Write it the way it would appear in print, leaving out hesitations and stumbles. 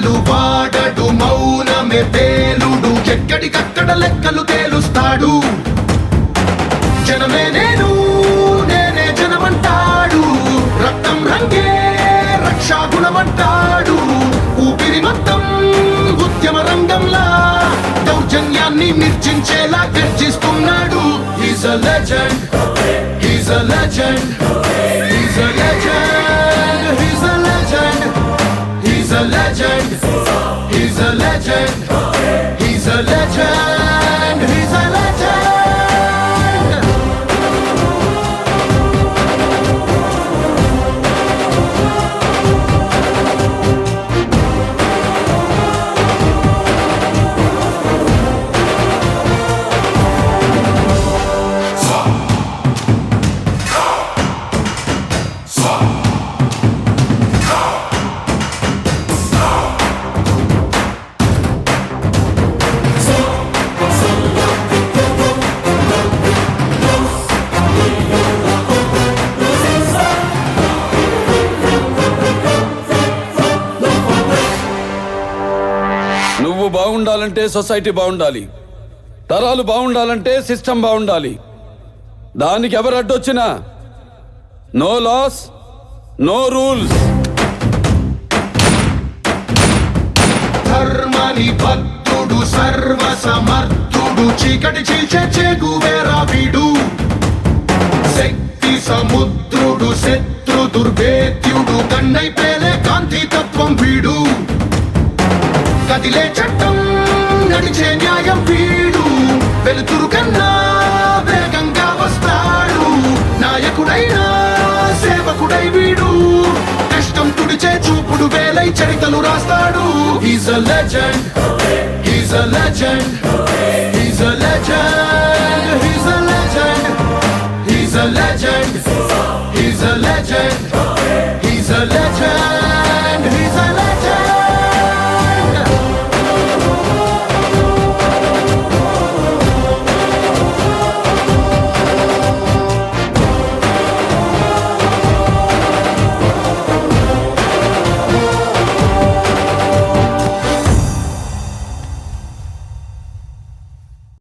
మాటలు వాడడు, మౌనమే పేలుడు, ఎక్కడికక్కడ లెక్కలు తేలుస్తాడు. జనమే నేను, నేనే జనమంటాడు, రక్తం రంగే రక్షాగుణమంటాడు. ఊపిరి మొత్తం ఉద్యమ రంగంలా దౌర్జన్యాన్ని నిర్జించేలా గర్జిస్తున్నాడు. He's a legend, he's a legend, he's a legend, he's a legend, he's a legend, he's a legend, he's a legend, he's a legend. నువ్వు బాగుండాలంటే సొసైటీ బాగుండాలి, తరాలు బాగుండాలంటే సిస్టమ్ బాగుండాలి. దానికి ఎవరు అడ్డొచ్చినా నో లాస్, నో రూల్స్. ధర్మని భక్తుడు, సర్వ సమర్థుడు, చీకటి చీల్చే చెగువేరా వీడు. శక్తి సముద్రుడు, శత్రు దుర్వేద్యుడు, కన్నై పేలే కాంతి తత్వం వీడు. కదిలే చట్టం, నడిచే న్యాయం వీడు, వెలుతురు కన్నా వేగంగా వస్తాడు. నాయకుడైనా సేవకుడై వీడు, కష్టం తుడిచే చూపుడు వేలై చరితలు రాస్తాడు. He's a legend, he's a legend,